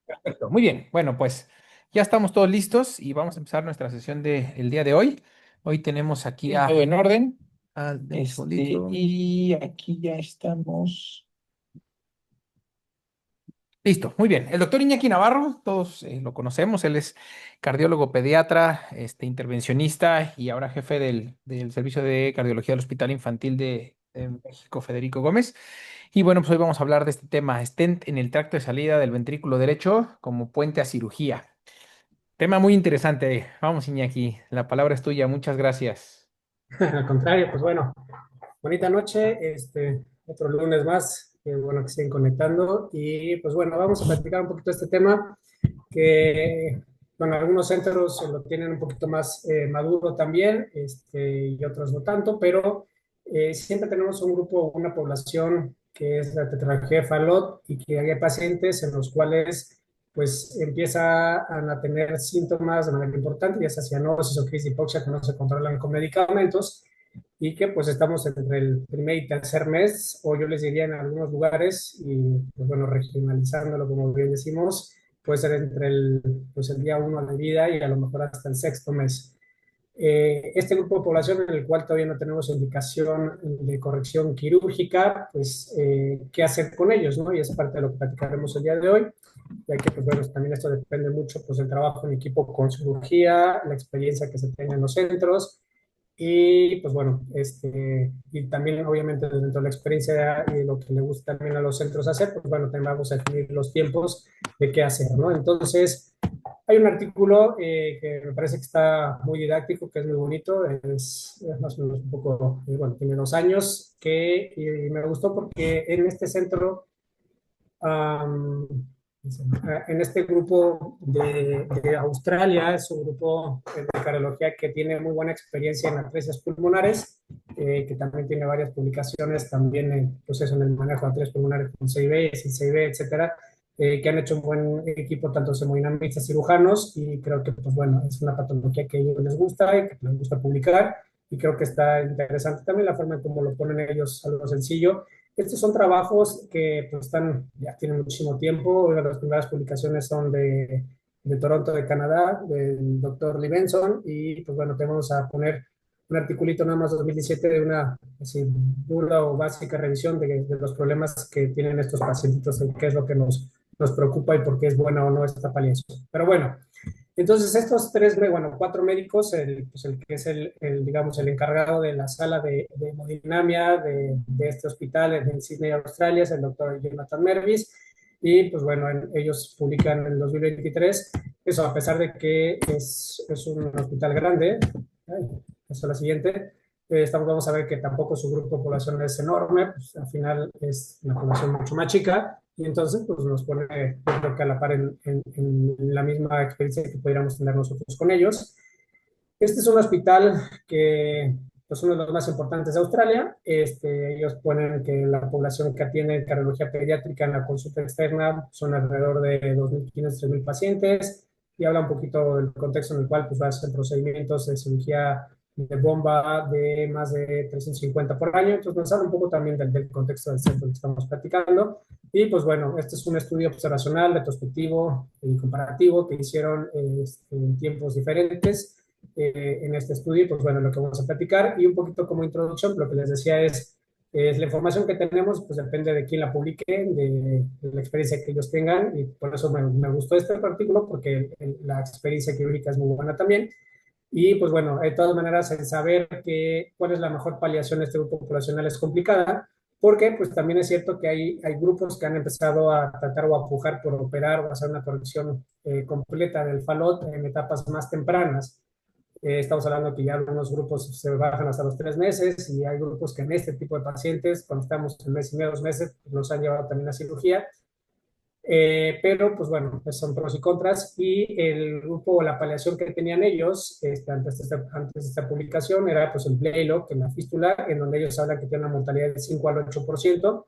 Perfecto, muy bien. Bueno, pues ya estamos todos listos y vamos a empezar nuestra sesión del día de hoy. Hoy tenemos aquí todo en orden. Deme un segundito. Y aquí ya estamos. Listo, muy bien. El doctor Iñaki Navarro, todos lo conocemos, él es cardiólogo pediatra, intervencionista y ahora jefe del Servicio de Cardiología del Hospital Infantil de México, Federico Gómez. Y bueno, pues hoy vamos a hablar de este tema, stent en el tracto de salida del ventrículo derecho como puente a cirugía. Tema muy interesante. Vamos, Iñaki, la palabra es tuya. Muchas gracias. Al contrario, pues bueno, bonita noche, otro lunes más, que bueno que siguen conectando. Y pues bueno, vamos a platicar un poquito de este tema que, bueno, algunos centros lo tienen un poquito más maduro también, y otros no tanto, pero siempre tenemos un grupo, una población que es la tetrarquía de Fallot y que hay pacientes en los cuales pues empiezan a tener síntomas de manera importante, ya sea cianosis o crisis de hipoxia que no se controlan con medicamentos y que pues estamos entre el primer y tercer mes, o yo les diría en algunos lugares, y pues bueno, regionalizándolo como bien decimos, puede ser entre pues el día uno de vida y a lo mejor hasta el sexto mes. Este grupo de población en el cual todavía no tenemos indicación de corrección quirúrgica, pues qué hacer con ellos, ¿no? Y es parte de lo que platicaremos el día de hoy, ya que pues bueno, también esto depende mucho pues del trabajo en equipo con cirugía, la experiencia que se tenga en los centros y pues bueno, y también obviamente dentro de la experiencia y de lo que le gusta también a los centros hacer, pues bueno, también vamos a definir los tiempos de qué hacer, ¿no? Entonces, hay un artículo que me parece que está muy didáctico, que es muy bonito, es más o menos un poco, bueno, tiene 2 años, y me gustó porque en este centro um, en este grupo de Australia, es un grupo de cardiología que tiene muy buena experiencia en atresias pulmonares, que también tiene varias publicaciones también en, pues eso, en el manejo de atresias pulmonares con CIB, sin CIB, etcétera, que han hecho un buen equipo, tanto hemodinamistas, cirujanos, y creo que, pues bueno, es una patología que a ellos les gusta y que les gusta publicar, y creo que está interesante también la forma en cómo lo ponen ellos, algo sencillo. Estos son trabajos que pues, ya tienen muchísimo tiempo. Una de las primeras publicaciones son de Toronto, de Canadá, del doctor Lee Benson. Y pues bueno, te vamos a poner un articulito nada más 2017 de una así, dura o básica revisión de los problemas que tienen estos pacientitos, qué es lo que nos preocupa y por qué es buena o no esta paliación. Pero bueno, entonces, estos tres, bueno, cuatro médicos, pues el que es digamos, el encargado de la sala de hemodinamia de este hospital en Sydney, Australia, es el doctor Jonathan Mervis, y pues bueno, ellos publican en el 2023, eso a pesar de que es un hospital grande, ay, eso es la siguiente, vamos a ver que tampoco su grupo poblacional es enorme, pues al final es una población mucho más chica, y entonces pues nos pone, yo creo que a la par en la misma experiencia que podríamos tener nosotros con ellos. Este es un hospital que pues uno de los más importantes de Australia. Ellos ponen que la población que atiende cardiología pediátrica en la consulta externa son alrededor de 2.500, 3.000 pacientes, y habla un poquito del contexto en el cual pues hacen procedimientos de cirugía de bomba de más de 350 por año. Entonces nos habla un poco también del contexto del centro que estamos platicando. Y pues bueno, este es un estudio observacional, retrospectivo y comparativo que hicieron en tiempos diferentes en este estudio. Pues bueno, lo que vamos a platicar y un poquito como introducción, lo que les decía es la información que tenemos, pues depende de quién la publique, de la experiencia que ellos tengan, y por eso me gustó este artículo, porque la experiencia quirúrgica es muy buena también. Y pues bueno, de todas maneras, el saber cuál es la mejor paliación de este grupo poblacional es complicada, porque pues también es cierto que hay grupos que han empezado a tratar o a pujar por operar o hacer una corrección completa del falot en etapas más tempranas. Estamos hablando que ya algunos grupos se bajan hasta los 3 meses, y hay grupos que en este tipo de pacientes, cuando estamos en mes y medio, 2 meses, pues los han llevado también a cirugía. Pero, pues bueno, pues son pros y contras. Y el grupo o la paliación que tenían ellos antes de esta publicación era pues el Blaylock, en la fístula, en donde ellos hablan que tiene una mortalidad de 5 al 8%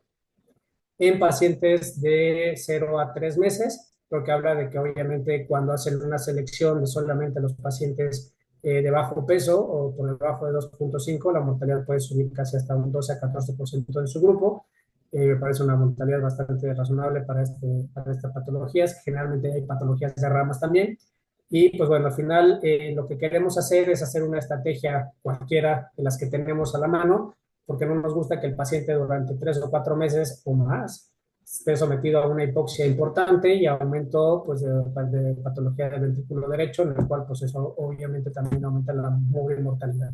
en pacientes de 0 a 3 meses, lo que habla de que obviamente cuando hacen una selección de solamente los pacientes de bajo peso o por debajo de 2.5, la mortalidad puede subir casi hasta un 12 a 14% en su grupo. Me parece una mortalidad bastante razonable para esta patología. Generalmente hay patologías de ramas también. Y pues bueno, al final lo que queremos hacer es hacer una estrategia cualquiera de las que tenemos a la mano, porque no nos gusta que el paciente durante 3 o 4 meses o más esté sometido a una hipoxia importante y aumento pues, de patología del ventrículo derecho, en el cual pues eso obviamente también aumenta la mortalidad.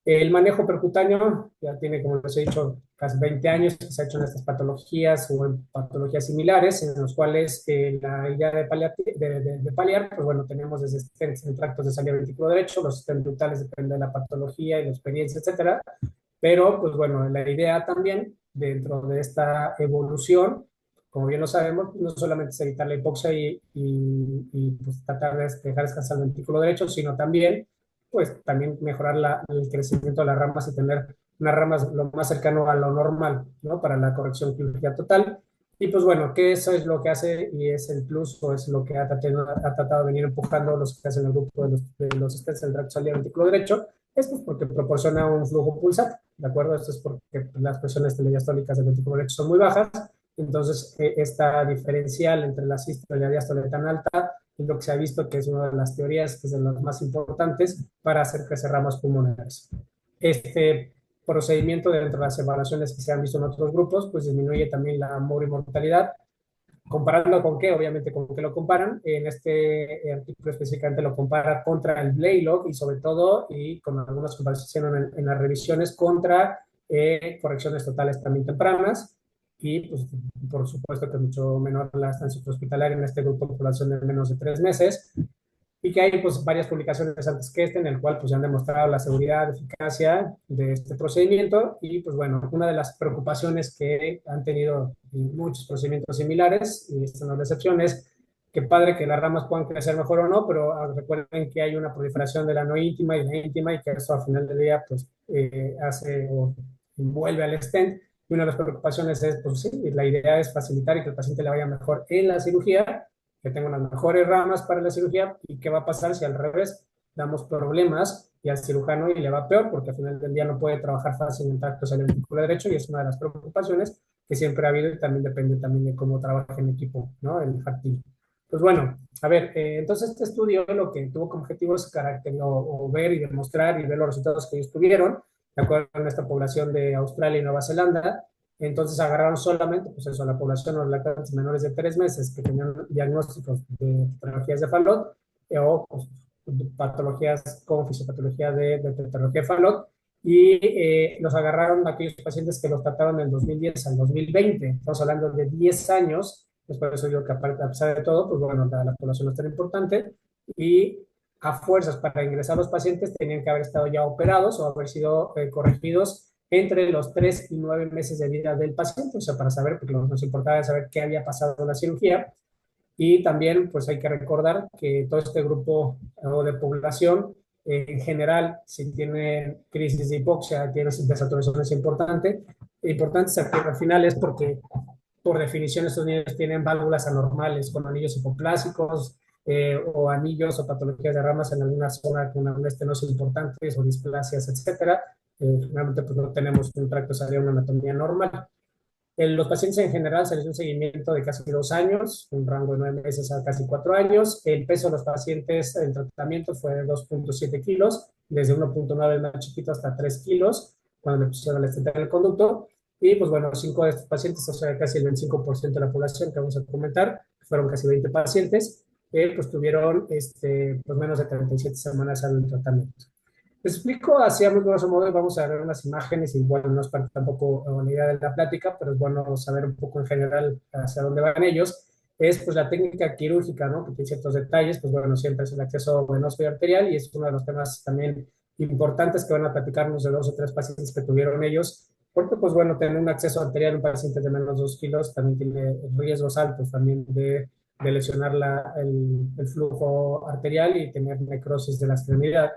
El manejo percutáneo ya tiene, como les he dicho, casi 20 años que se ha hecho en estas patologías o en patologías similares, en los cuales la idea de paliar, pues bueno, tenemos desde stents en tractos de salida ventrículo derecho, los stents ductales depende de la patología y la experiencia, etcétera, pero pues bueno, la idea también dentro de esta evolución, como bien lo sabemos, no solamente es evitar la hipoxia y pues, tratar de dejar descansar el ventrículo derecho, sino también pues también mejorar el crecimiento de las ramas y tener unas ramas lo más cercano a lo normal, ¿no? Para la corrección quirúrgica total. Y pues bueno, que eso es lo que hace y es el plus o es lo que ha tratado de venir empujando los que hacen el grupo de los stents del tracto salida ventrículo derecho. Esto es porque proporciona un flujo pulsar, ¿de acuerdo? Esto es porque las presiones telediastólicas del ventrículo derecho son muy bajas. Entonces, esta diferencial entre la sístole y la diástole tan alta es lo que se ha visto que es una de las teorías, que es de las más importantes para hacer crecer ramas pulmonares. Este procedimiento dentro de las evaluaciones que se han visto en otros grupos, pues disminuye también la mortalidad. ¿Comparando con qué? Obviamente, ¿con qué lo comparan? En este artículo específicamente lo compara contra el Blaylock y sobre todo, y con algunas comparaciones en las revisiones, contra correcciones totales también tempranas y, pues, por supuesto que mucho menor la estancia hospitalaria en este grupo de población de menos de 3 meses y que hay pues varias publicaciones antes que este en el cual pues ya han demostrado la seguridad, eficacia de este procedimiento y pues bueno, una de las preocupaciones que han tenido muchos procedimientos similares, y esta no es la excepción, es que padre que las ramas puedan crecer mejor o no, pero recuerden que hay una proliferación de la no íntima y la íntima y que eso al final del día pues hace o envuelve al stent. Y una de las preocupaciones es, pues sí, la idea es facilitar y que el paciente le vaya mejor en la cirugía, que tenga unas mejores ramas para la cirugía y qué va a pasar si al revés damos problemas y al cirujano y le va peor porque al final del día no puede trabajar fácil en tractos al ventrículo derecho y es una de las preocupaciones que siempre ha habido y también depende también de cómo trabaja en equipo, ¿no? El heart team. Pues bueno, a ver, entonces este estudio lo que tuvo como objetivo es o ver y demostrar y ver los resultados que ellos tuvieron, de acuerdo con esta población de Australia y Nueva Zelanda. Entonces agarraron solamente, pues eso, a la población de los lactantes menores de 3 meses que tenían diagnósticos de patologías de Fallot o pues, patologías con fisiopatología de tetralogía de Fallot y los agarraron a aquellos pacientes que los trataron del 2010 al 2020. Estamos hablando de 10 años. Pues por eso digo que a pesar de todo, pues bueno, la población no es tan importante y a fuerzas para ingresar los pacientes tenían que haber estado ya operados o haber sido corregidos entre los 3 y 9 meses de vida del paciente, o sea, para saber, porque lo que nos importaba es saber qué había pasado en la cirugía. Y también, pues hay que recordar que todo este grupo de población, en general, si tiene crisis de hipoxia, tiene desaturaciones importantes al final es porque, por definición, estos niños tienen válvulas anormales con anillos hipoplásicos o anillos o patologías de ramas en alguna zona con alguna estenosis importantes o displasias, etcétera. Finalmente, pues no tenemos un tracto salida, una anatomía normal. Los pacientes en general se les dio un seguimiento de casi 2 años, un rango de 9 meses a casi 4 años. El peso de los pacientes en tratamiento fue de 2.7 kilos, desde 1.9 el más chiquito hasta 3 kilos, cuando le pusieron el estente en el conducto. Y pues bueno, 5 de estos pacientes, o sea, casi el 25% de la población que vamos a comentar, fueron casi 20 pacientes, pues tuvieron pues menos de 37 semanas al tratamiento. Les explico así a muy grosso modo y vamos a ver unas imágenes y bueno, no es parte tampoco la idea de la plática, pero es bueno saber un poco en general hacia dónde van ellos. Es pues la técnica quirúrgica, ¿no? Que tiene ciertos detalles, pues bueno, siempre es el acceso venoso y arterial y es uno de los temas también importantes que van a platicarnos de 2 o 3 pacientes que tuvieron ellos, porque pues bueno, tener un acceso arterial en un paciente de menos de 2 kilos también tiene riesgos altos también de lesionar el flujo arterial y tener necrosis de la extremidad.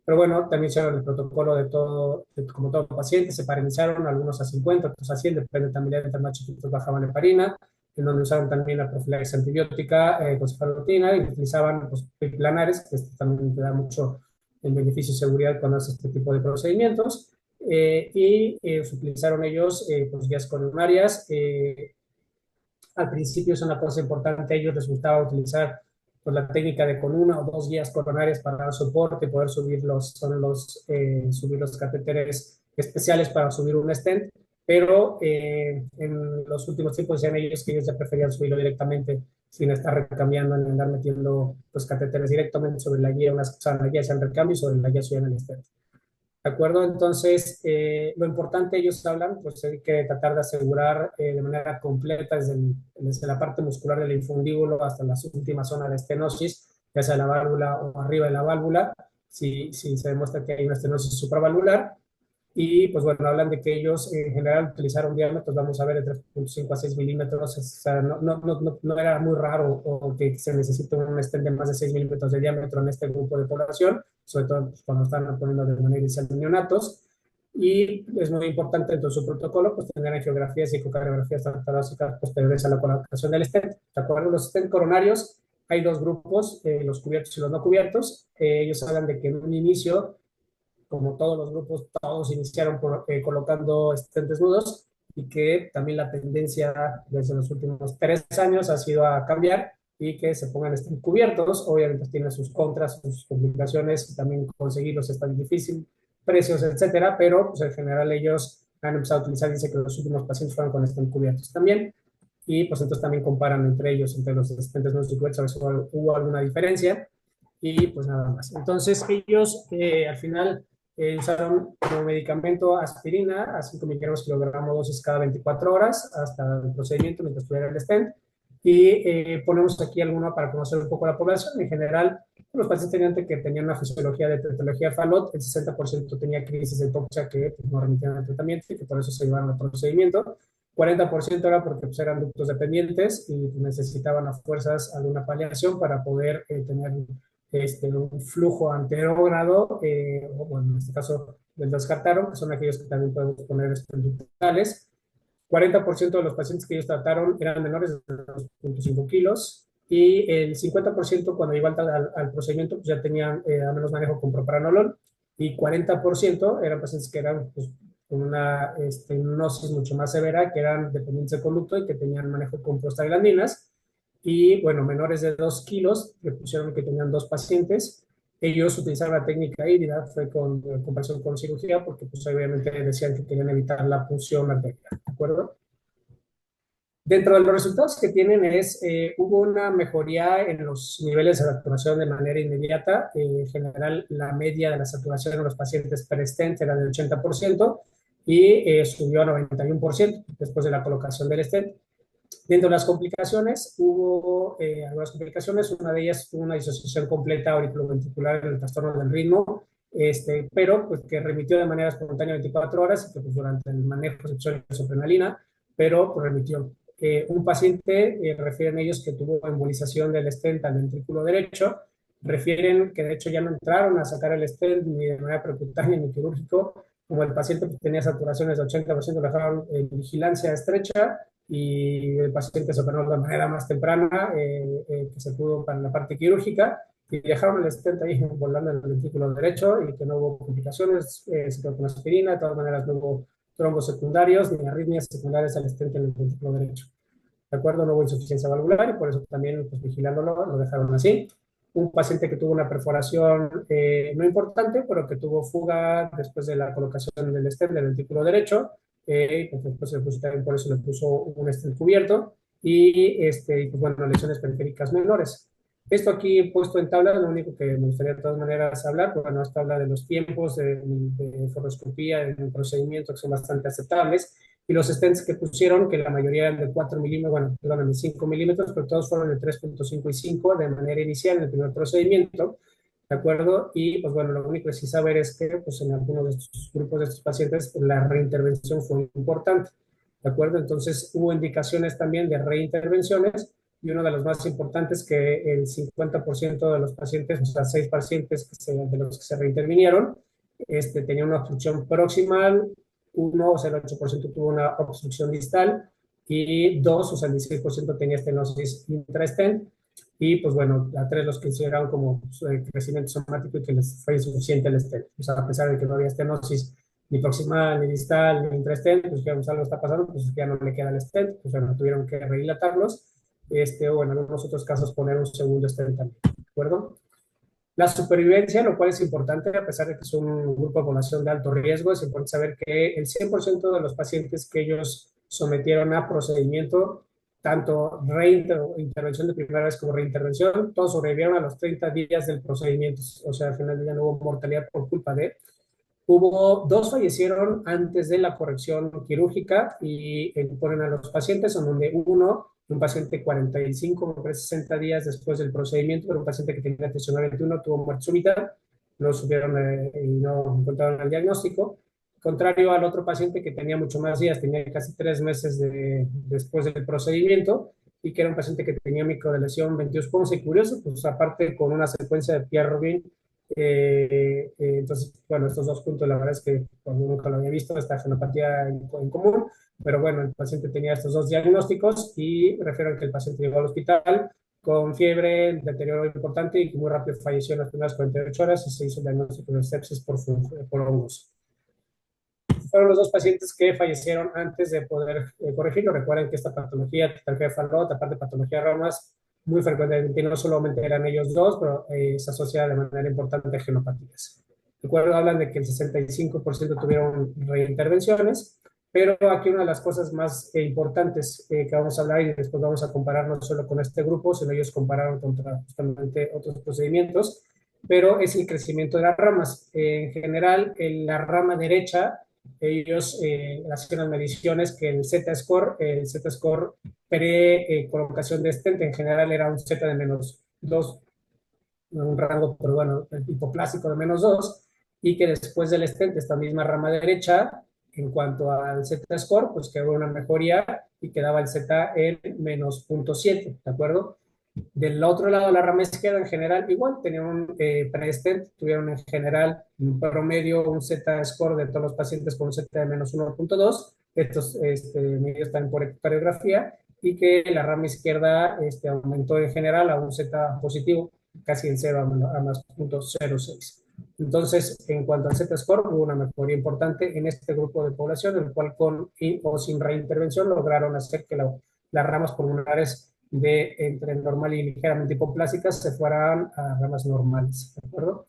Pero bueno, también hicieron el protocolo de todo, como todo paciente, se parinizaron algunos a 50, otros a 100, depende también de entre más chiquitos bajaban heparina, en donde usaron también la profilaxis antibiótica con cefalotina y utilizaban pues, planares, que esto también te da mucho el beneficio de seguridad cuando haces este tipo de procedimientos. Se utilizaron ellos pues, guías coronarias. Al principio es una cosa importante, a ellos les gustaba utilizar pues, la técnica de con una o dos guías coronarias para dar soporte, poder subir los catéteres especiales para subir un stent, pero en los últimos tiempos decían ellos que ellos ya preferían subirlo directamente sin estar recambiando, en andar metiendo los catéteres directamente sobre la guía, o sea, la guía sean recambio y sobre la guía subían el stent. ¿De acuerdo? Entonces, lo importante, ellos hablan, pues hay que tratar de asegurar de manera completa desde la parte muscular del infundíbulo hasta la última zona de estenosis, ya sea la válvula o arriba de la válvula, si se demuestra que hay una estenosis supravalvular. Y pues bueno, hablan de que ellos en general utilizaron diámetros, vamos a ver, de 3.5 a 6 milímetros, o sea, no era muy raro o que se necesite un stent de más de 6 milímetros de diámetro en este grupo de población, sobre todo pues, cuando están poniendo de manera inicial neonatos. Y es muy importante dentro de su protocolo pues tener angiografías y ecocardiografías torácicas posteriores a la colocación del stent. ¿De acuerdo? Los stent coronarios, hay dos grupos, los cubiertos y los no cubiertos. Ellos hablan de que en un inicio como todos los grupos, todos iniciaron colocando estentes nudos y que también la tendencia desde los últimos 3 años ha sido a cambiar y que se pongan estentes cubiertos. Obviamente tiene sus contras, sus complicaciones, y también conseguirlos es tan difícil, precios, etcétera, pero pues, en general ellos han empezado a utilizar, dice que los últimos pacientes fueron con estentes cubiertos también. Y pues entonces también comparan entre ellos, entre los estentes nudos y cubiertos, a ver si hubo alguna diferencia. Y pues nada más. Entonces ellos al final usaron como medicamento aspirina a 5 miligramos kilogramo dosis cada 24 horas hasta el procedimiento mientras tuviera el stent. Y ponemos aquí alguno para conocer un poco la población. En general, los pacientes tenían que tenían una fisiología de tetología Fallot, el 60% tenía crisis de hipoxia que pues, no remitían al tratamiento y que por eso se llevaron al procedimiento. 40% era porque pues, eran ductos dependientes y necesitaban a fuerzas alguna paliación para poder tener un flujo anterógrado, o bueno, en este caso los descartaron, que son aquellos que también podemos poner ductales. 40% de los pacientes que ellos trataron eran menores de 2.5 kilos y el 50% cuando iban al procedimiento pues ya tenían al menos manejo con propranolol y 40% eran pacientes que eran pues, con una nosis mucho más severa, que eran dependientes de conducto y que tenían manejo con prostaglandinas. Y bueno, menores de 2 kilos, le pusieron que tenían dos pacientes. Ellos utilizaron la técnica híbrida, fue con comparación con cirugía, porque pues obviamente decían que querían evitar la punción arterial, ¿de acuerdo? Dentro de los resultados que tienen hubo una mejoría en los niveles de saturación de manera inmediata. En general, la media de la saturación en los pacientes pre-stent era del 80% y subió a 91% después de la colocación del stent. Dentro de las complicaciones, hubo algunas complicaciones, una de ellas fue una disociación completa auriculoventricular en el trastorno del ritmo, pero pues, que remitió de manera espontánea 24 horas y que pues, durante el manejo se puso isoprenalina, pero pues, remitió. Un paciente, refieren ellos que tuvo embolización del stent al ventrículo derecho, refieren que de hecho ya no entraron a sacar el stent ni de manera percutánea ni quirúrgico, como el paciente pues, tenía saturaciones de 80%, lo dejaron en vigilancia estrecha y el paciente se operó de manera más temprana que se pudo para la parte quirúrgica y dejaron el stent ahí volando en el ventrículo derecho y que no hubo complicaciones, se quedó con aspirina, de todas maneras no hubo trombos secundarios ni arritmias secundarias al stent en el ventrículo derecho. ¿De acuerdo? No hubo insuficiencia valvular y por eso también pues, vigilándolo lo dejaron así. Un paciente que tuvo una perforación no importante, pero que tuvo fuga después de la colocación del stent del ventrículo derecho, pues después se puso, también por eso le puso un stent cubierto y pues, bueno, lesiones periféricas menores. Esto aquí puesto en tabla, lo único que me gustaría de todas maneras hablar, bueno, esta habla de los tiempos de foroscopía en el procedimiento que son bastante aceptables y los stents que pusieron, que la mayoría eran de 4 milímetros, bueno, perdón, de 5 milímetros, pero todos fueron de 3.5 y 5 de manera inicial en el primer procedimiento, ¿de acuerdo? Y pues bueno, lo único que sí saber es que pues en algunos de estos grupos de estos pacientes la reintervención fue importante, ¿de acuerdo? Entonces hubo indicaciones también de reintervenciones y uno de los más importantes que el 50% de los pacientes, o sea, 6 pacientes de los que se reintervinieron, tenía una obstrucción proximal, uno, o sea, el 8% tuvo una obstrucción distal y dos, o sea, el 16% tenía estenosis intrastent y pues bueno, a tres los consideraron como crecimiento somático y que les fue insuficiente el stent. O sea, a pesar de que no había estenosis ni proximal, ni distal, ni intra-stent, pues que algo está pasando, pues ya no le queda el stent, pues bueno, tuvieron que redilatarlos, o en algunos otros casos poner un segundo stent también, ¿de acuerdo? La supervivencia, lo cual es importante, a pesar de que es un grupo de población de alto riesgo, es importante saber que el 100% de los pacientes que ellos sometieron a procedimiento, tanto intervención de primera vez como reintervención, todos sobrevivieron a los 30 días del procedimiento, o sea, al final del día no hubo mortalidad por culpa de. Hubo dos fallecieron antes de la corrección quirúrgica y ponen a los pacientes, en donde uno, un paciente 45, 60 días después del procedimiento, pero un paciente que tenía tensión 21, tuvo muerte súbita, no supieron y no encontraron el diagnóstico. Contrario al otro paciente que tenía mucho más días, tenía casi 3 meses después del procedimiento y que era un paciente que tenía microdeleción 22 puntos. Y curioso, pues aparte con una secuencia de Pierre Robin. Entonces, bueno, estos dos puntos, la verdad es que cuando nunca lo había visto, esta genopatía en común, pero bueno, el paciente tenía estos dos diagnósticos y refieren que el paciente llegó al hospital con fiebre, deterioro importante y que muy rápido falleció en las primeras 48 horas y se hizo el diagnóstico de sepsis por hongos. Fueron los dos pacientes que fallecieron antes de poder corregirlo. Recuerden que esta patología, patología de Fallot, aparte de patología de ramas, muy frecuentemente, no solamente eran ellos dos, pero se asocia de manera importante a genopatías. Recuerdo, hablan de que el 65% tuvieron reintervenciones, pero aquí una de las cosas más importantes que vamos a hablar y después vamos a comparar no solo con este grupo, sino ellos compararon contra justamente otros procedimientos, pero es el crecimiento de las ramas. En general, en la rama derecha, ellos hacían mediciones que el Z-score pre-colocación de stent en general era un Z de -2, un rango, pero bueno, el hipoplásico de -2, y que después del stent, esta misma rama derecha, en cuanto al Z-score, pues quedó una mejoría y quedaba el Z en -0.7, ¿de acuerdo? Del otro lado, la rama izquierda en general, igual, tenían un pre-stent, tuvieron en general un promedio, un Z-score de todos los pacientes con un Z de -1.2, estos medios están por ecocardiografía, y que la rama izquierda aumentó en general a un Z positivo, casi en 0 a más 0.06. Entonces, en cuanto al Z-score, hubo una mejoría importante en este grupo de población, en el cual con o sin reintervención lograron hacer que las ramas pulmonares de entre normal y ligeramente hipoplásicas se fueran a ramas normales, ¿de acuerdo?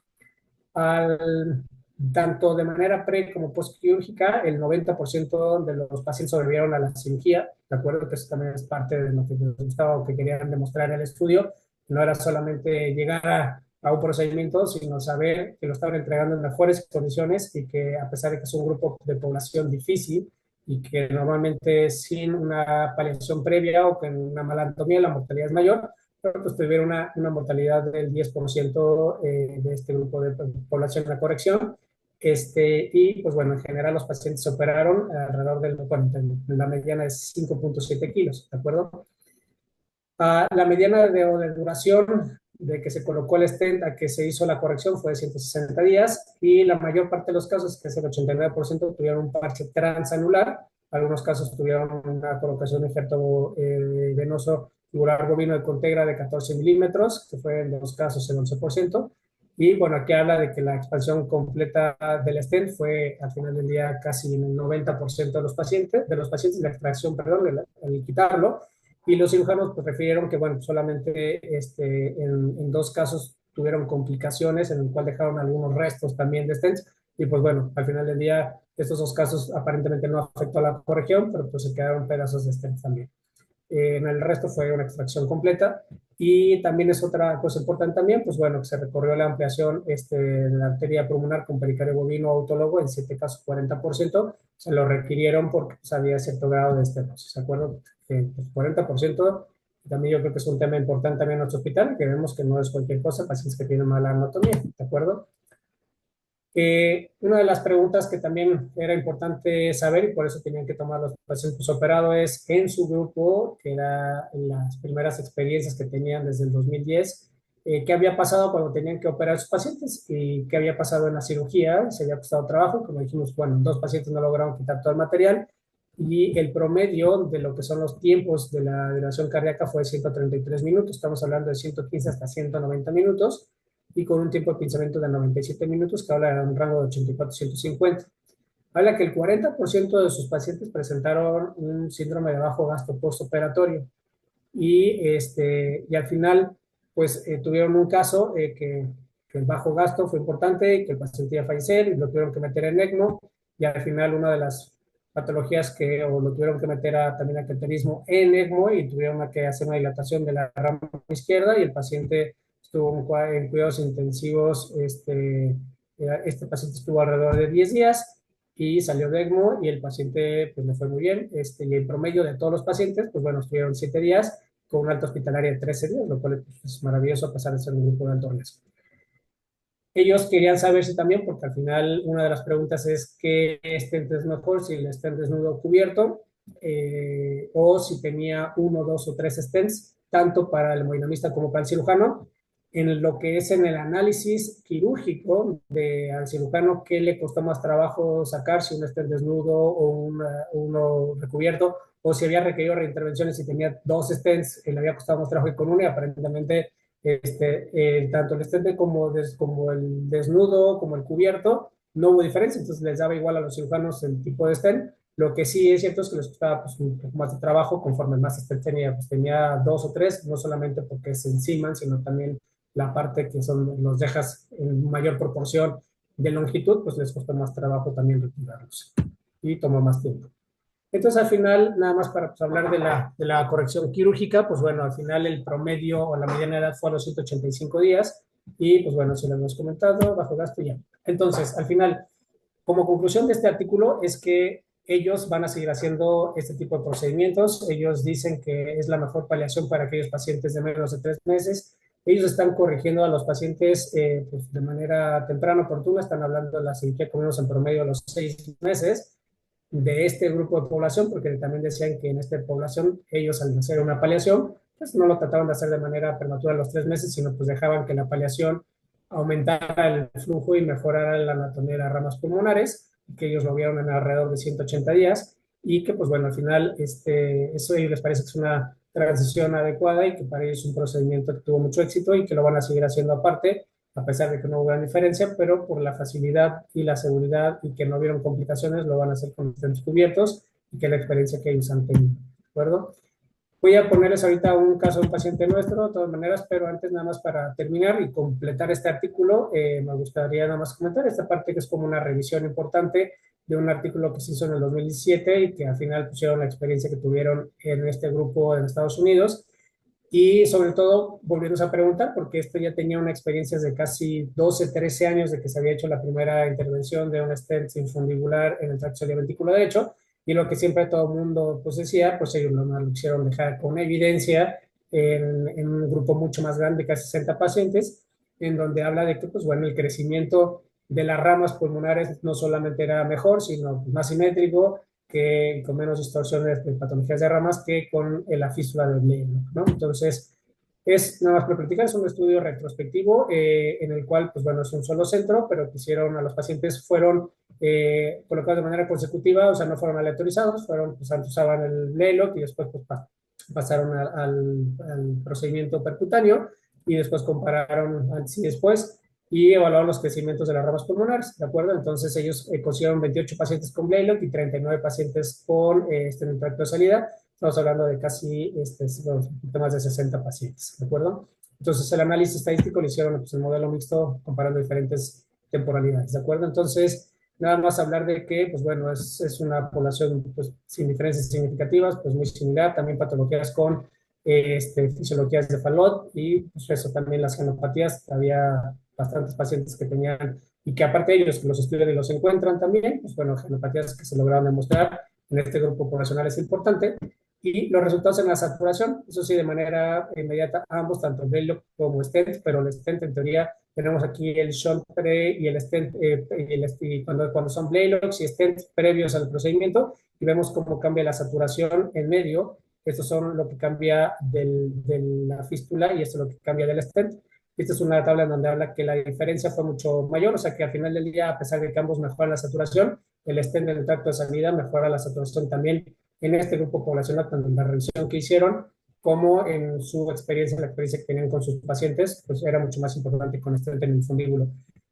Tanto de manera pre como postquirúrgica, el 90% de los pacientes sobrevivieron a la cirugía, ¿de acuerdo? Que eso también es parte de lo que les gustaba o que querían demostrar en el estudio. No era solamente llegar a un procedimiento, sino saber que lo estaban entregando en mejores condiciones y que a pesar de que es un grupo de población difícil y que normalmente sin una paliación previa o con una mala anatomía la mortalidad es mayor, pero pues tuvieron una mortalidad del 10% de este grupo de población en la corrección. Y pues bueno, en general los pacientes se operaron alrededor del, bueno, la mediana es 5.7 kilos, ¿de acuerdo? La mediana de duración de que se colocó el stent a que se hizo la corrección fue de 160 días y la mayor parte de los casos, que es el 89%, tuvieron un parche transanular. Algunos casos tuvieron una colocación de injerto venoso tubular bovino de Contegra de 14 milímetros, que fue en los casos el 11%. Y bueno, aquí habla de que la expansión completa del stent fue al final del día casi en el 90% de los pacientes, la extracción, perdón, el quitarlo, y los cirujanos pues, refirieron que, bueno, solamente en dos casos tuvieron complicaciones, en el cual dejaron algunos restos también de stents, y pues bueno, al final del día, estos dos casos aparentemente no afectó a la corregión, pero pues se quedaron pedazos de stents también. En el resto fue una extracción completa. Y también es otra cosa importante también, pues bueno, que se recorrió la ampliación de la arteria pulmonar con pericardio bovino autólogo en 7 casos, 40%, se lo requirieron porque pues, había cierto grado de estenosis, ¿de acuerdo? Pues, 40%, también yo creo que es un tema importante también en nuestro hospital, que vemos que no es cualquier cosa, pacientes que tienen mala anatomía, ¿de acuerdo? Una de las preguntas que también era importante saber y por eso tenían que tomar los pacientes operados es en su grupo, que era las primeras experiencias que tenían desde el 2010, qué había pasado cuando tenían que operar a sus pacientes y qué había pasado en la cirugía, si había costado trabajo, como dijimos, bueno, dos pacientes no lograron quitar todo el material y el promedio de lo que son los tiempos de la duración cardíaca fue 133 minutos, estamos hablando de 115 hasta 190 minutos y con un tiempo de pinzamiento de 97 minutos, que habla de un rango de 84 a 150. habla que el 40% de sus pacientes presentaron un síndrome de bajo gasto postoperatorio y al final, pues tuvieron un caso que el bajo gasto fue importante y que el paciente iba a fallecer y lo tuvieron que meter en ECMO y al final una de las patologías o lo tuvieron que meter también a cateterismo en ECMO y tuvieron que hacer una dilatación de la rama izquierda y el paciente estuvo en cuidados intensivos, este paciente estuvo alrededor de 10 días y salió de ECMO y el paciente pues le fue muy bien, y el promedio de todos los pacientes, pues bueno, estuvieron 7 días con una alta hospitalaria de 13 días, lo cual pues, es maravilloso a pesar de ser un grupo de alto riesgo. Ellos querían saber si también, porque al final una de las preguntas es qué stent es mejor, si el stent desnudo o cubierto, o si tenía uno, dos o tres stents, tanto para el hemodinamista como para el cirujano. En lo que es en el análisis quirúrgico al cirujano, ¿qué le costó más trabajo sacar? Si un stent desnudo o uno recubierto, o si había requerido reintervenciones, si tenía dos stents, le había costado más trabajo y con uno, y aparentemente tanto el estente como el desnudo, como el cubierto, no hubo diferencia, entonces les daba igual a los cirujanos el tipo de stent. Lo que sí es cierto es que les costaba pues, un poco más de trabajo conforme más stent tenía, pues tenía dos o tres, no solamente porque se enciman, sino también la parte que son los dejas en mayor proporción de longitud, pues les costó más trabajo también retirarlos y tomó más tiempo. Entonces, al final, nada más para pues, hablar de la corrección quirúrgica, pues bueno, al final el promedio o la mediana edad fue a los 185 días y pues bueno, si lo hemos comentado, bajo gasto y ya. Entonces, al final, como conclusión de este artículo es que ellos van a seguir haciendo este tipo de procedimientos. Ellos dicen que es la mejor paliación para aquellos pacientes de menos de 3 meses. Ellos están corrigiendo a los pacientes pues, de manera temprana, oportuna. Están hablando de la cirugía con menos en promedio a los 6 meses de este grupo de población, porque también decían que en esta población ellos al hacer una paliación, pues no lo trataban de hacer de manera prematura a los 3 meses, sino pues dejaban que la paliación aumentara el flujo y mejorara la anatomía de las ramas pulmonares, que ellos lo vieron en alrededor de 180 días, y que pues bueno, al final eso a ellos les parece que es una transición adecuada y que para ellos es un procedimiento que tuvo mucho éxito y que lo van a seguir haciendo aparte, a pesar de que no hubo gran diferencia, pero por la facilidad y la seguridad y que no hubieron complicaciones, lo van a hacer con los estén cubiertos y que la experiencia que ellos han tenido. ¿De acuerdo? Voy a ponerles ahorita un caso de un paciente nuestro, de todas maneras, pero antes nada más para terminar y completar este artículo, me gustaría nada más comentar esta parte que es como una revisión importante de un artículo que se hizo en el 2017 y que al final pusieron la experiencia que tuvieron en este grupo en Estados Unidos. Y sobre todo, volvimos a preguntar, porque esto ya tenía una experiencia de casi 12, 13 años de que se había hecho la primera intervención de un stent infundibular en el tracto ventrículo derecho, y lo que siempre todo el mundo pues, decía, pues ellos lo quisieron dejar con evidencia en un grupo mucho más grande, casi 60 pacientes, en donde habla de que, pues bueno, el crecimiento de las ramas pulmonares no solamente era mejor, sino más simétrico, que con menos distorsiones de patologías de ramas que con la fístula del Leydig, ¿no? Entonces, es nada más para platicar, es un estudio retrospectivo en el cual, pues bueno, es un solo centro, pero que hicieron a los pacientes, fueron colocados de manera consecutiva, o sea, no fueron aleatorizados, fueron, pues antes usaban el Leydig y después pues, pasaron al procedimiento percutáneo y después compararon antes y después y evaluaron los crecimientos de las ramas pulmonares, ¿de acuerdo? Entonces ellos consiguieron 28 pacientes con Blaylock y 39 pacientes con en el tracto de salida. Estamos hablando de casi más de 60 pacientes, ¿de acuerdo? Entonces el análisis estadístico lo hicieron pues, el modelo mixto comparando diferentes temporalidades, ¿de acuerdo? Entonces, nada más hablar de que, pues bueno, es una población pues, sin diferencias significativas, pues muy similar, también patologías con fisiologías de Fallot y pues eso también las genopatías, había bastantes pacientes que tenían, y que aparte de ellos, que los estudian y los encuentran también, pues bueno, genopatías que se lograron demostrar en este grupo poblacional es importante, y los resultados en la saturación, eso sí, de manera inmediata, ambos, tanto Velo como Stent, pero el Stent en teoría, tenemos aquí el shunt pre y el Stent, cuando son Blaylocks y Stent previos al procedimiento, y vemos cómo cambia la saturación en medio. Estos son lo que cambia de la fístula y esto es lo que cambia del stent. Esta es una tabla en donde habla que la diferencia fue mucho mayor, o sea que al final del día, a pesar de que ambos mejoran la saturación, el stent en el tracto de salida mejora la saturación también en este grupo poblacional, tanto en la revisión que hicieron como en su experiencia, la experiencia que tenían con sus pacientes, pues era mucho más importante con stent en el fundíbulo.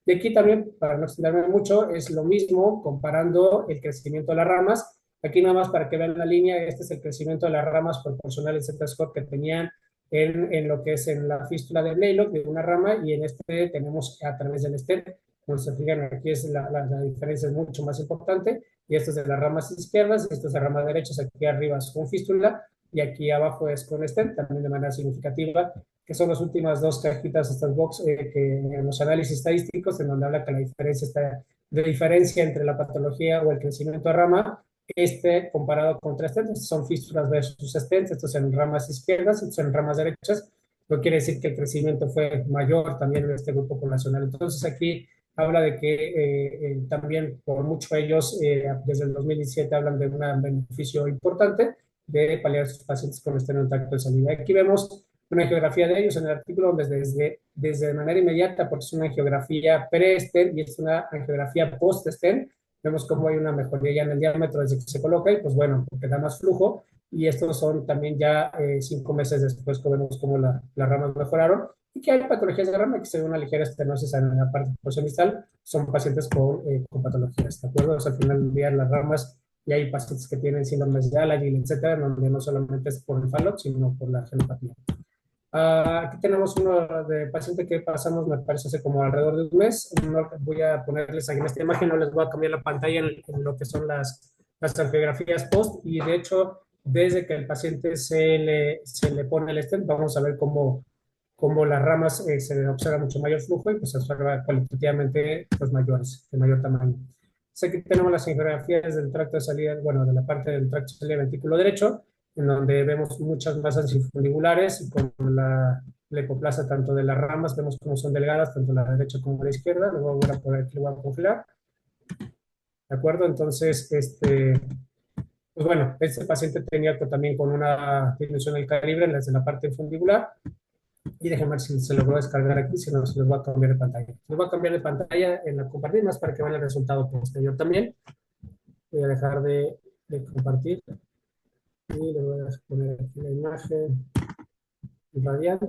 Y aquí también, para no extenderme mucho, es lo mismo comparando el crecimiento de las ramas. Aquí nada más para que vean la línea, este es el crecimiento de las ramas proporcional al Z-score que tenían en lo que es en la fístula de Blaylock de una rama y en este tenemos a través del stem. Como se fijan, aquí es la diferencia es mucho más importante y esto es de las ramas izquierdas, esto es de ramas derechas, aquí arriba es con fístula y aquí abajo es con stem, también de manera significativa, que son las últimas dos cajitas, estas box, que en los análisis estadísticos, en donde habla que la diferencia está de diferencia entre la patología o el crecimiento de rama, comparado contra stent, estos son fístulas versus stent, estos en ramas izquierdas, estos en ramas derechas, no quiere decir que el crecimiento fue mayor también en este grupo poblacional. Entonces aquí habla de que también por mucho ellos desde el 2017 hablan de un beneficio importante de paliar a sus pacientes con estén en tacto de salida. Aquí vemos una geografía de ellos en el artículo donde desde de manera inmediata, porque es una geografía pre-STEM y es una geografía post-STEM, vemos cómo hay una mejoría ya en el diámetro desde que se coloca y pues bueno, porque da más flujo y estos son también ya 5 meses después que vemos cómo las ramas mejoraron y que hay patologías de rama que se ve una ligera estenosis en la parte distal, son pacientes con patologías, ¿de acuerdo? O sea, al final del día las ramas y hay pacientes que tienen síndromes de Alagil, etcétera, donde no solamente es por el FALOP, sino por la genopatía. Aquí tenemos uno de paciente que pasamos, me parece, hace como alrededor de un mes. No, voy a ponerles aquí en esta imagen, no les voy a cambiar la pantalla en lo que son las angiografías post. Y de hecho, desde que el paciente se le pone el stent, vamos a ver cómo las ramas se observa mucho mayor flujo y pues se observa cualitativamente pues, mayores, de mayor tamaño. Sé que tenemos las angiografías del tracto de salida, bueno, de la parte del tracto de salida ventículo derecho en donde vemos muchas masas infundibulares y con la hipoplasia tanto de las ramas, vemos cómo son delgadas, tanto la derecha como la izquierda. Luego voy a poner aquí, lo voy a congelar. ¿De acuerdo? Entonces, pues bueno, este paciente tenía también con una disminución del calibre desde la parte infundibular. Y déjenme ver si se logró descargar aquí, si no, se los voy a cambiar de pantalla. Les voy a cambiar de pantalla en la compartir más para que vean el resultado posterior también. Voy a dejar de compartir y le voy a poner aquí la imagen radiante.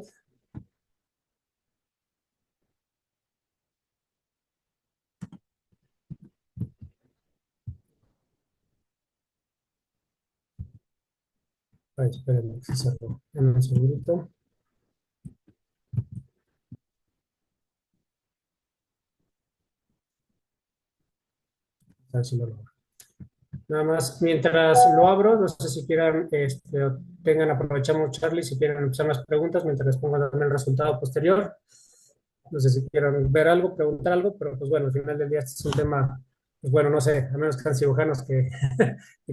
Ay, espérenme, se cerró. En un segundito. A ver si lo logro. Nada más, mientras lo abro, no sé si quieran, aprovechamos Charlie, si quieren empezar las preguntas, mientras les pongo también el resultado posterior. No sé si quieran ver algo, preguntar algo, pero pues bueno, al final del día este es un tema, pues bueno, no sé, a menos que sean cirujanos que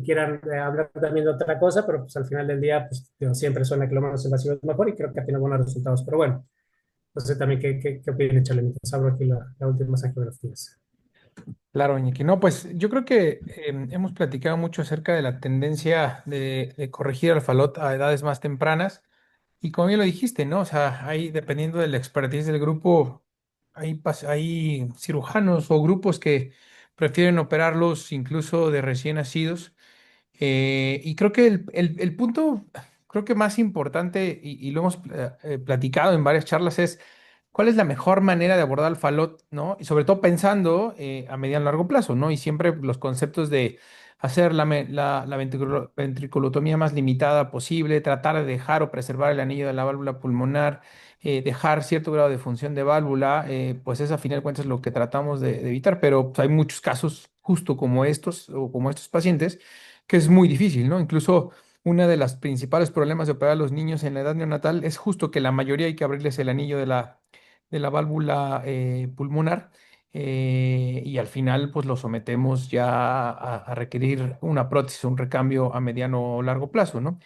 quieran hablar también de otra cosa, pero pues al final del día, pues digo, siempre suena que lo menos invasivo es mejor y creo que tiene buenos resultados. Pero bueno, no sé también qué opinan, Charlie, mientras abro aquí la última angiografías. Claro, Iñaki. No, pues yo creo que hemos platicado mucho acerca de la tendencia de corregir al falot a edades más tempranas. Y como bien lo dijiste, ¿no? O sea, hay, dependiendo de la expertise del grupo, hay cirujanos o grupos que prefieren operarlos incluso de recién nacidos. Y creo que el punto, creo que más importante, y lo hemos platicado en varias charlas, es cuál es la mejor manera de abordar el falot, ¿no? Y sobre todo pensando a mediano y largo plazo, ¿no? Y siempre los conceptos de hacer la ventriculotomía más limitada posible, tratar de dejar o preservar el anillo de la válvula pulmonar, dejar cierto grado de función de válvula, pues es a final de cuentas lo que tratamos de evitar, pero pues, hay muchos casos justo como estos o como estos pacientes que es muy difícil, ¿no? Incluso uno de los principales problemas de operar a los niños en la edad neonatal es justo que la mayoría hay que abrirles el anillo de la válvula pulmonar y al final pues lo sometemos ya a requerir una prótesis, un recambio a mediano o largo plazo, ¿no?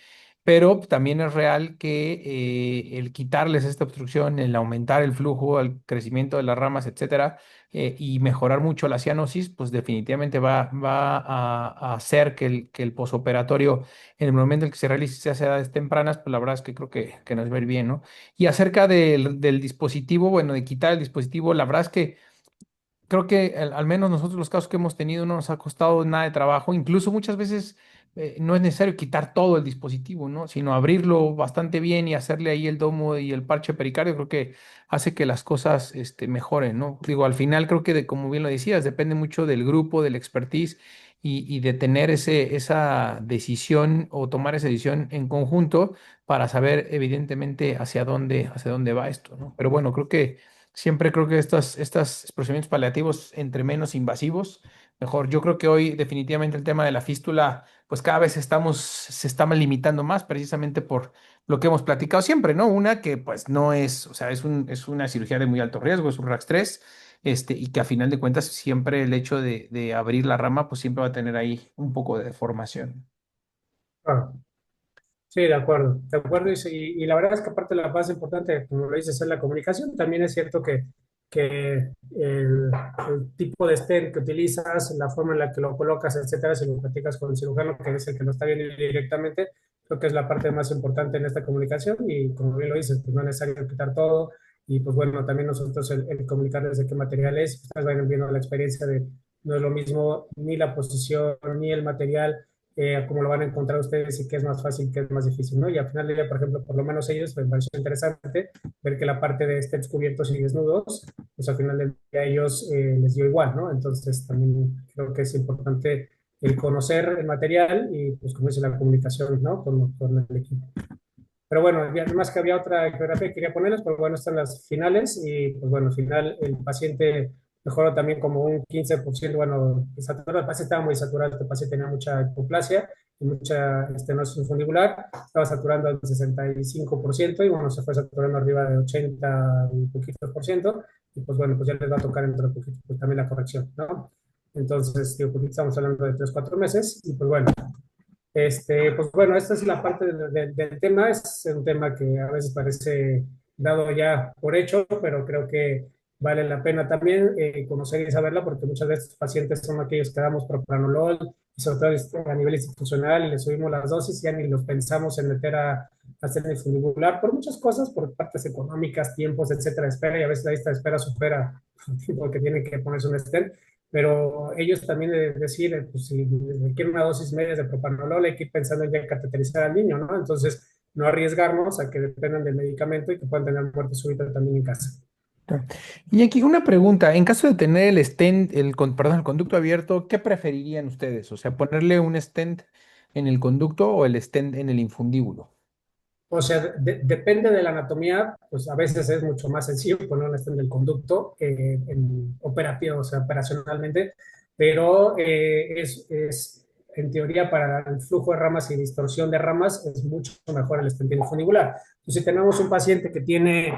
Pero también es real que el quitarles esta obstrucción, el aumentar el flujo, el crecimiento de las ramas, etcétera, y mejorar mucho la cianosis, pues definitivamente va a hacer que el posoperatorio, en el momento en que se realice a edades tempranas, pues la verdad es que creo que nos va a ir bien, ¿no? Y acerca del dispositivo, bueno, de quitar el dispositivo, la verdad es que creo que al menos nosotros los casos que hemos tenido no nos ha costado nada de trabajo, incluso muchas veces no es necesario quitar todo el dispositivo, ¿no? Sino abrirlo bastante bien y hacerle ahí el domo y el parche pericardio, creo que hace que las cosas mejoren, ¿no? Digo, al final creo que, como bien lo decías, depende mucho del grupo, del expertise y de tener esa decisión o tomar esa decisión en conjunto para saber evidentemente hacia dónde va esto, ¿no? Pero bueno, creo que estos procedimientos paliativos, entre menos invasivos, mejor. Yo creo que hoy definitivamente el tema de la fístula, pues cada vez se está limitando más precisamente por lo que hemos platicado siempre, ¿no? Una que pues no es, o sea, es una cirugía de muy alto riesgo, es un RAX 3, y que a final de cuentas siempre el hecho de abrir la rama, pues siempre va a tener ahí un poco de deformación. Ah, sí, de acuerdo, y la verdad es que aparte de la más importante, como lo dices, es la comunicación. También es cierto que el tipo de stent que utilizas, la forma en la que lo colocas, etcétera, si lo platicas con el cirujano, que es el que lo está viendo directamente, creo que es la parte más importante en esta comunicación. Y como bien lo dices, pues no es necesario quitar todo. Y pues bueno, también nosotros el comunicarles de qué material es, ustedes vayan viendo la experiencia de no es lo mismo ni la posición ni el material, cómo lo van a encontrar ustedes y qué es más fácil, qué es más difícil, ¿no? Y al final del día, por ejemplo, por lo menos ellos me pareció interesante ver que la parte de steps cubiertos y desnudos, pues al final del día a ellos les dio igual, ¿no? Entonces también creo que es importante el conocer el material y, pues, como dice, la comunicación, ¿no? Con el equipo. Pero bueno, además que había otra geografía que quería ponerles, pero bueno, están las finales y pues bueno, al final el paciente mejoró también como un 15%, bueno, saturado, el paciente estaba muy saturado, este paciente tenía mucha hipoplasia y mucha estenosis fundibular, estaba saturando al 65% y bueno, se fue saturando arriba de 80 y poquitos por ciento y pues bueno, pues ya les va a tocar dentro de poquito pues, también la corrección, ¿no? Entonces, digo, pues, estamos hablando de 3 4 meses y pues bueno, pues bueno, esta es la parte del tema. Es un tema que a veces parece dado ya por hecho, pero creo que vale la pena también conocer y saberla porque muchas veces estos pacientes son aquellos que damos propranolol y sobre todo a nivel institucional y les subimos las dosis y ya ni los pensamos en meter a hacer fundibular por muchas cosas, por partes económicas, tiempos, etcétera, de espera y a veces la lista de espera supera porque tienen que ponerse un stent, pero ellos también deciden, pues si requiere una dosis media de propanolol, hay que ir pensando en ya cateterizar al niño, ¿no? Entonces, no arriesgarnos a que dependan del medicamento y que puedan tener muerte súbita también en casa. Claro. Y aquí una pregunta, en caso de tener el stent, perdón, el conducto abierto, ¿qué preferirían ustedes? O sea, ponerle un stent en el conducto o el stent en el infundíbulo. O sea, depende de la anatomía, pues a veces es mucho más sencillo poner un stent del conducto en operativo, o sea, operacionalmente, pero es, en teoría para el flujo de ramas y distorsión de ramas es mucho mejor el stent fundibular. Entonces, si tenemos un paciente que tiene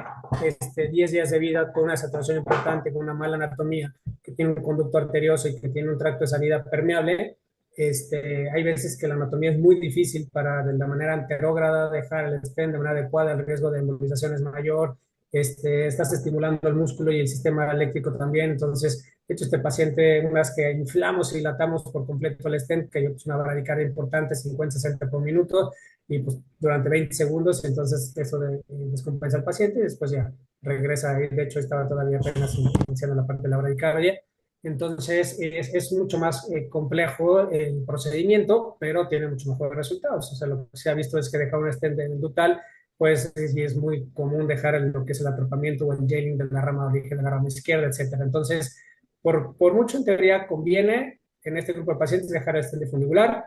10 días de vida con una saturación importante, con una mala anatomía, que tiene un conducto arterioso y que tiene un tracto de salida permeable, hay veces que la anatomía es muy difícil para de la manera anterógrada dejar el stent de manera adecuada, el riesgo de embolización es mayor, estás estimulando el músculo y el sistema eléctrico también, entonces, de hecho, este paciente, una vez que inflamos y dilatamos por completo el stent, que es una bradicardia importante, 50-60 por minuto, y pues durante 20 segundos, entonces eso descompensa al paciente y después ya regresa, de hecho estaba todavía apenas iniciando la parte de la bradicardia, entonces, es mucho más complejo el procedimiento, pero tiene mucho mejores resultados. O sea, lo que se ha visto es que dejar un stent ductal, pues sí es muy común dejar lo que es el atrapamiento o el jailing de la rama de origen de la rama izquierda, etcétera. Entonces, por mucho en teoría conviene en este grupo de pacientes dejar el stent fundibular,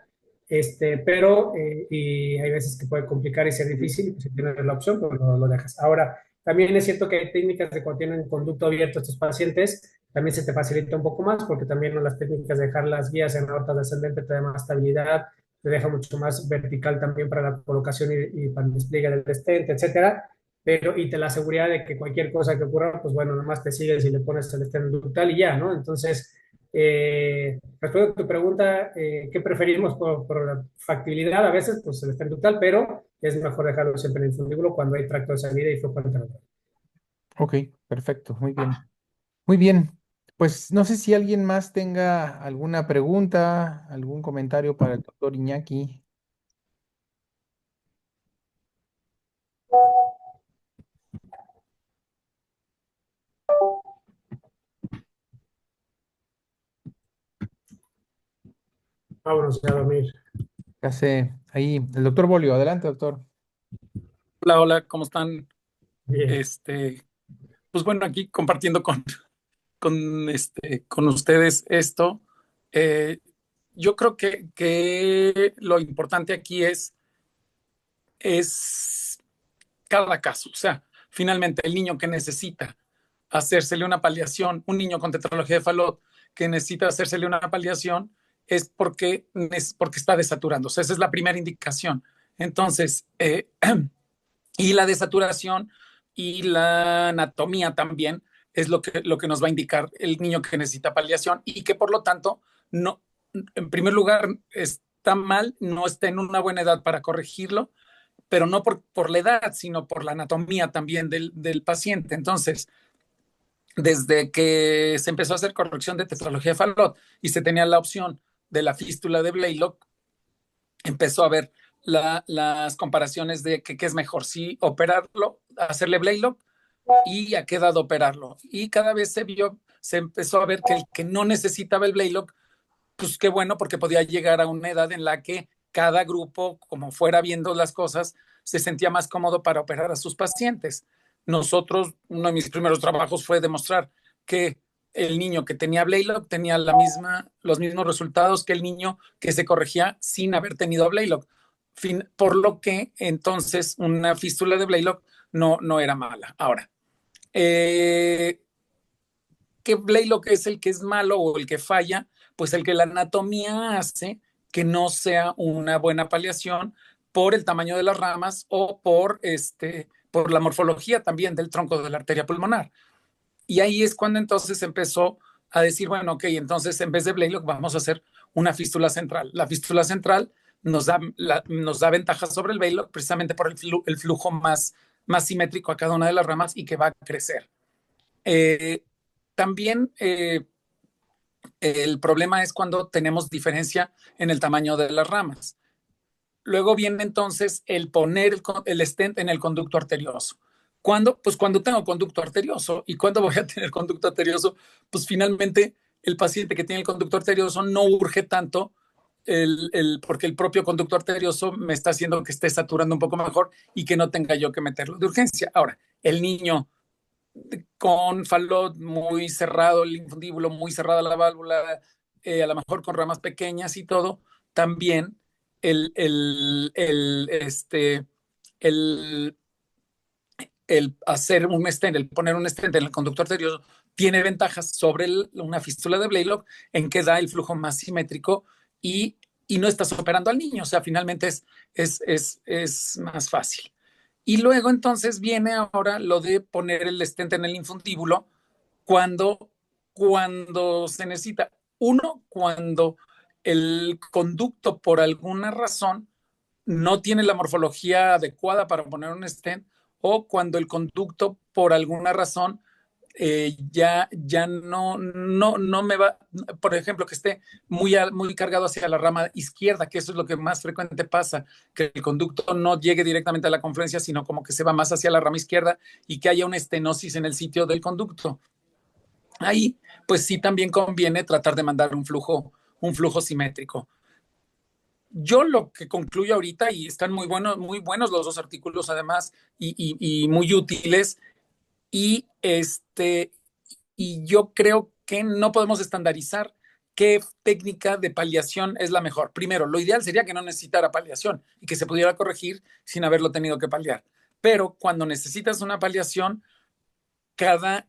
pero y hay veces que puede complicar y ser difícil, y pues si tienes la opción, pues lo dejas. Ahora, también es cierto que hay técnicas de cuando tienen conducto abierto estos pacientes, también se te facilita un poco más porque también ¿no? las técnicas de dejar las guías en aorta descendente te da más estabilidad, te deja mucho más vertical también para la colocación y para el despliegue del stent, etcétera. Pero, y te la seguridad de que cualquier cosa que ocurra, pues bueno, nomás te sigues y le pones el stent ductal y ya, ¿no? Entonces, respecto a tu pregunta, ¿qué preferimos por factibilidad? A veces, pues el stent ductal, pero es mejor dejarlo siempre en el fundíbulo cuando hay tracto de salida y flujo lateral. Ok, perfecto, muy bien. Muy bien, pues no sé si alguien más tenga alguna pregunta, algún comentario para el doctor Iñaki. Vámonos ya a dormir. ¿Qué hace ahí el doctor Bolio? Adelante, doctor. Hola, hola, ¿cómo están? Bien. Este, pues bueno, aquí compartiendo con ustedes esto. Eh, yo creo que lo importante aquí es cada caso. O sea, finalmente el niño que necesita hacérsele una paliación, un niño con tetralogía de Fallot que necesita hacérsele una paliación, porque está desaturándose. Esa es la primera indicación. Entonces, y la desaturación y la anatomía también es lo que nos va a indicar el niño que necesita paliación y que por lo tanto, no, en primer lugar, está mal, no está en una buena edad para corregirlo, pero no por la edad, sino por la anatomía también del paciente. Entonces, desde que se empezó a hacer corrección de tetralogía de Fallot y se tenía la opción de la fístula de Blaylock, empezó a ver las comparaciones de qué es mejor, si operarlo, hacerle Blaylock y a qué edad operarlo. Y cada vez se empezó a ver que el que no necesitaba el Blaylock, pues qué bueno, porque podía llegar a una edad en la que cada grupo, como fuera viendo las cosas, se sentía más cómodo para operar a sus pacientes. Nosotros, uno de mis primeros trabajos fue demostrar que el niño que tenía Blaylock tenía los mismos resultados que el niño que se corregía sin haber tenido Blaylock. Por lo que entonces una fístula de Blaylock no era mala. Ahora, eh, ¿qué Blaylock es el que es malo o el que falla? Pues el que la anatomía hace que no sea una buena paliación por el tamaño de las ramas o por la morfología también del tronco de la arteria pulmonar. Y ahí es cuando entonces empezó a decir, bueno, ok, entonces en vez de Blaylock vamos a hacer una fístula central. La fístula central nos da ventajas sobre el Blaylock precisamente por el flujo más simétrico a cada una de las ramas y que va a crecer. Eh, también el problema es cuando tenemos diferencia en el tamaño de las ramas. Luego viene entonces el poner el stent en el conducto arterioso. ¿Cuándo? Pues cuando tengo conducto arterioso. ¿Y cuándo voy a tener conducto arterioso? Pues finalmente el paciente que tiene el conducto arterioso no urge tanto porque el propio conducto arterioso me está haciendo que esté saturando un poco mejor y que no tenga yo que meterlo de urgencia. Ahora, el niño con Fallot muy cerrado, el infundíbulo muy cerrada la válvula, a lo mejor con ramas pequeñas y todo, también el, el, el, este, el, el hacer un stent, el poner un stent en el conducto arterioso, tiene ventajas sobre una fístula de Blaylock en que da el flujo más simétrico y, y no estás operando al niño, o sea, finalmente es más fácil. Y luego entonces viene ahora lo de poner el stent en el infundíbulo cuando, cuando se necesita. Uno, cuando el conducto por alguna razón no tiene la morfología adecuada para poner un stent o cuando el conducto por alguna razón ya no me va, por ejemplo, que esté muy cargado hacia la rama izquierda, que eso es lo que más frecuente pasa, que el conducto no llegue directamente a la confluencia, sino como que se va más hacia la rama izquierda y que haya una estenosis en el sitio del conducto. Ahí, pues sí, también conviene tratar de mandar un flujo simétrico. Yo lo que concluyo ahorita, y están muy buenos los dos artículos además, y muy útiles, y y yo creo que no podemos estandarizar qué técnica de paliación es la mejor. Primero, lo ideal sería que no necesitara paliación y que se pudiera corregir sin haberlo tenido que paliar. Pero cuando necesitas una paliación, cada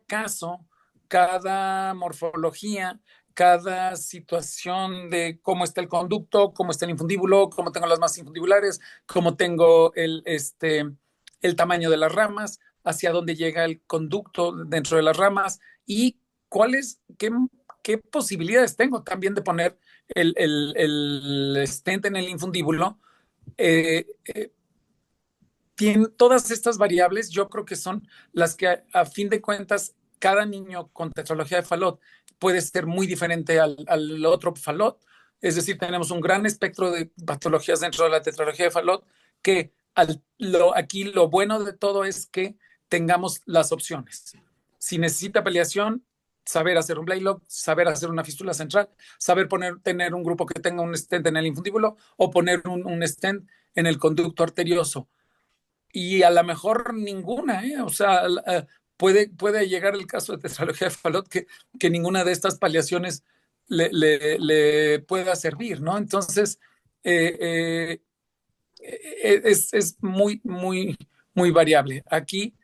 caso, cada morfología, cada situación de cómo está el conducto, cómo está el infundíbulo, cómo tengo las masas infundibulares, cómo tengo el tamaño de las ramas, hacia dónde llega el conducto dentro de las ramas y qué posibilidades tengo también de poner el stent en el infundíbulo. Eh, eh, Todas estas variables, yo creo que son las que a fin de cuentas cada niño con tetralogía de Fallot puede ser muy diferente al otro Fallot. Es decir, tenemos un gran espectro de patologías dentro de la tetralogía de Fallot que aquí lo bueno de todo es que tengamos las opciones. Si necesita paliación, saber hacer un Blaylock, saber hacer una fístula central, saber tener un grupo que tenga un stent en el infundíbulo o poner un stent en el conducto arterioso. Y a lo mejor ninguna, ¿eh? O sea, puede llegar el caso de tetralogía de Fallot que ninguna de estas paliaciones le pueda servir, ¿no? Entonces, eh, es muy, muy, muy variable. Aquí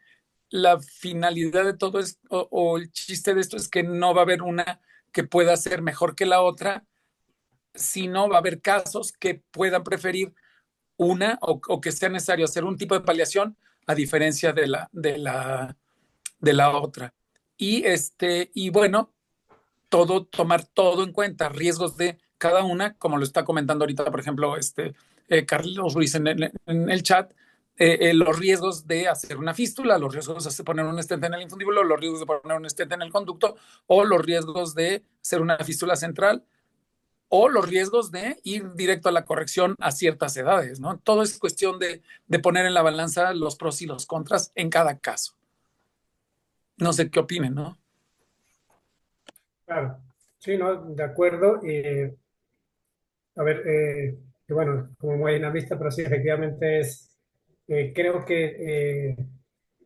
la finalidad de todo es, o el chiste de esto es que no va a haber una que pueda ser mejor que la otra, sino va a haber casos que puedan preferir una o que sea necesario hacer un tipo de paliación a diferencia de la otra. Y bueno, tomar todo en cuenta, riesgos de cada una, como lo está comentando ahorita, por ejemplo, Carlos Ruiz en el chat, los riesgos de hacer una fístula, los riesgos de poner un stent en el infundíbulo, los riesgos de poner un stent en el conducto, o los riesgos de hacer una fístula central, o los riesgos de ir directo a la corrección a ciertas edades, ¿no? Todo es cuestión de poner en la balanza los pros y los contras en cada caso. No sé qué opinen, ¿no? Claro, sí, ¿no? De acuerdo. A ver, que bueno, como muy dinamista, pero sí, efectivamente creo que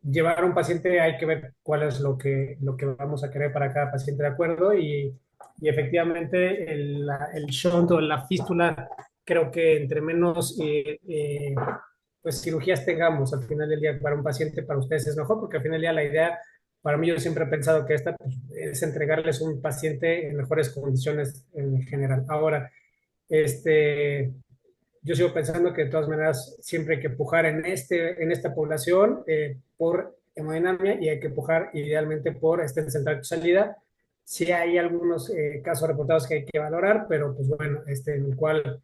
llevar a un paciente hay que ver cuál es lo que vamos a querer para cada paciente, ¿de acuerdo? Y efectivamente el shunt o la fístula, creo que entre menos pues cirugías tengamos al final del día para un paciente, para ustedes es mejor, porque al final del día la idea, para mí yo siempre he pensado que esta pues, es entregarles un paciente en mejores condiciones en general. Ahora, este, yo sigo pensando que de todas maneras siempre hay que pujar en esta población por hemodinamia y hay que pujar idealmente por central de salida. Sí hay algunos casos reportados que hay que valorar, pero pues bueno, en el cual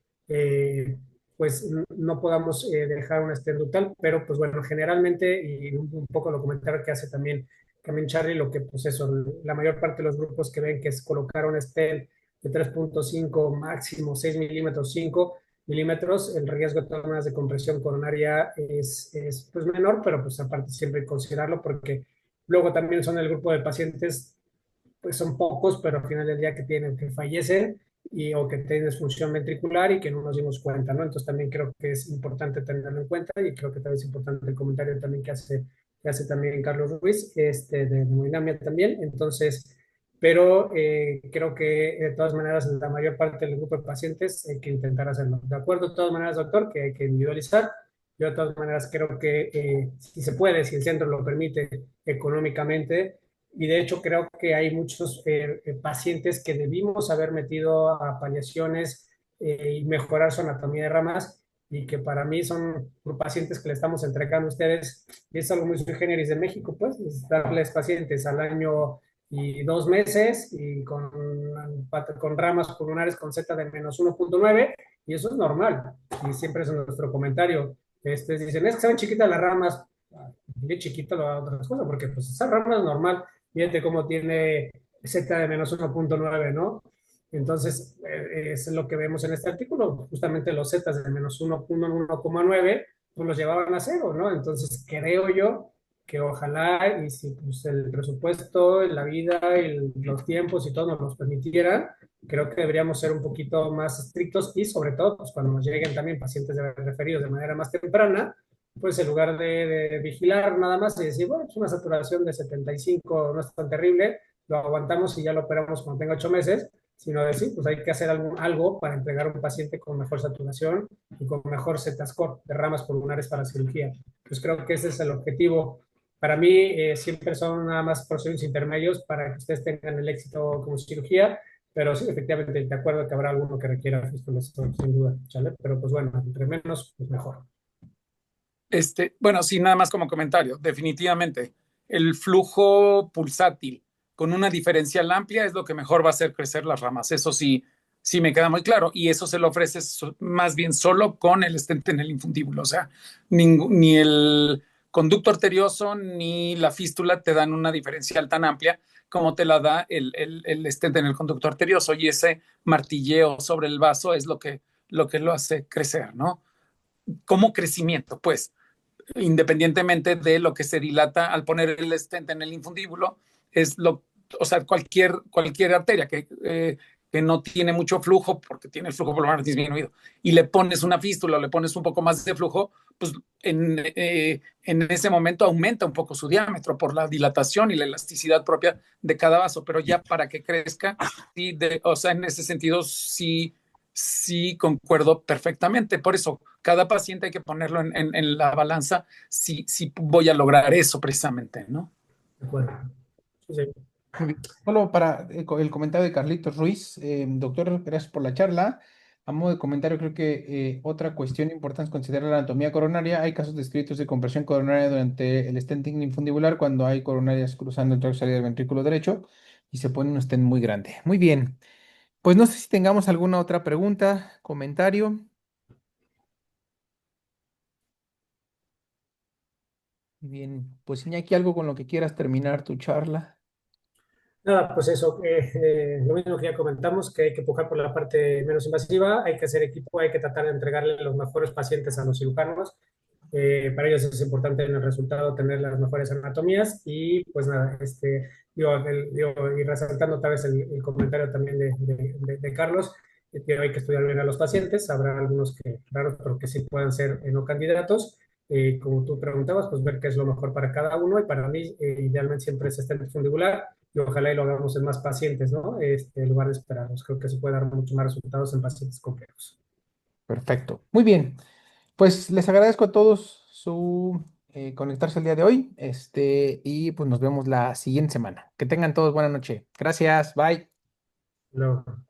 pues no podamos dejar un stent ductal, pero pues bueno, generalmente, y un poco lo comentario que hace también Charlie, lo que pues eso, la mayor parte de los grupos que ven que es colocar un stent de 3.5 máximo 6 milímetros, 5 milímetros, el riesgo de tomas de compresión coronaria es pues menor, pero pues aparte siempre considerarlo porque luego también son el grupo de pacientes, pues son pocos, pero al final del día que fallecen o que tienen disfunción ventricular y que no nos dimos cuenta, ¿no? Entonces también creo que es importante tenerlo en cuenta y creo que también es importante el comentario también que hace también Carlos Ruiz, de hemodinamia también. Entonces, pero creo que de todas maneras la mayor parte del grupo de pacientes hay que intentar hacerlo. De acuerdo, de todas maneras, doctor, que hay que individualizar. Yo de todas maneras creo que si se puede, si el centro lo permite económicamente, y de hecho creo que hay muchos pacientes que debimos haber metido a paliaciones y mejorar su anatomía de ramas y que para mí son pacientes que le estamos entregando a ustedes y es algo muy sui generis de México, pues, es darles pacientes al año y 2 meses y con ramas pulmonares con Z de -1.9 y eso es normal y siempre es nuestro comentario. Dicen, es que saben chiquitas las ramas, bien chiquito la otra cosa, porque pues esa rama es normal. Fíjate cómo tiene Z de -1.9, ¿no? Entonces, es lo que vemos en este artículo. Justamente los Z de -1.9, pues los llevaban a cero, ¿no? Entonces, creo yo que ojalá, y si pues, el presupuesto, la vida, los tiempos y todo nos los permitieran, creo que deberíamos ser un poquito más estrictos y sobre todo, pues cuando nos lleguen también pacientes referidos de manera más temprana, pues en lugar de vigilar nada más y decir, bueno, es una saturación de 75, no es tan terrible, lo aguantamos y ya lo operamos cuando tenga 8 meses, sino decir, pues hay que hacer algo para entregar a un paciente con mejor saturación y con mejor Z-score de ramas pulmonares para cirugía. Pues creo que ese es el objetivo. Para mí siempre son nada más procedimientos intermedios para que ustedes tengan el éxito como cirugía, pero sí, efectivamente, de acuerdo que habrá alguno que requiera fístulas, sin duda, ¿sale? Pero pues bueno, entre menos, pues mejor. Bueno, sí, nada más como comentario. Definitivamente, el flujo pulsátil con una diferencial amplia es lo que mejor va a hacer crecer las ramas. Eso sí, sí me queda muy claro. Y eso se lo ofrece más bien solo con el stent en el infundíbulo. O sea, ni el conducto arterioso ni la fístula te dan una diferencial tan amplia como te la da el stent en el conducto arterioso. Y ese martilleo sobre el vaso es lo que lo hace crecer, ¿no? Como crecimiento, pues independientemente de lo que se dilata al poner el stent en el infundíbulo, es o sea, cualquier arteria que no tiene mucho flujo, porque tiene el flujo pulmonar disminuido, y le pones una fístula o le pones un poco más de flujo, pues en ese momento aumenta un poco su diámetro por la dilatación y la elasticidad propia de cada vaso, pero ya para que crezca, sí, o sea, en ese sentido sí, sí concuerdo perfectamente. Por eso, cada paciente hay que ponerlo en la balanza si voy a lograr eso precisamente, ¿no? De acuerdo. Sí, sí. Muy bien. Solo para el comentario de Carlitos Ruiz, doctor, gracias por la charla. A modo de comentario, creo que otra cuestión importante es considerar la anatomía coronaria. Hay casos descritos de compresión coronaria durante el stenting infundibular cuando hay coronarias cruzando el tracto del ventrículo derecho y se pone un stent muy grande. Muy bien. Pues no sé si tengamos alguna otra pregunta, comentario. Muy bien, pues Iñaki, algo con lo que quieras terminar tu charla. Nada, pues eso, lo mismo que ya comentamos, que hay que empujar por la parte menos invasiva, hay que hacer equipo, hay que tratar de entregarle los mejores pacientes a los cirujanos. Para ellos es importante en el resultado tener las mejores anatomías y pues nada, y resaltando otra vez el comentario también de Carlos, que hay que estudiar bien a los pacientes, habrá algunos que raros, pero que sí puedan ser no candidatos. Como tú preguntabas, pues ver qué es lo mejor para cada uno y para mí idealmente siempre es este fundibular y ojalá y lo hagamos en más pacientes, ¿no? En lugar de esperarnos. Creo que se puede dar mucho más resultados en pacientes complejos. Perfecto. Muy bien. Pues les agradezco a todos su conectarse el día de hoy. Y pues nos vemos la siguiente semana. Que tengan todos buena noche. Gracias. Bye. Luego.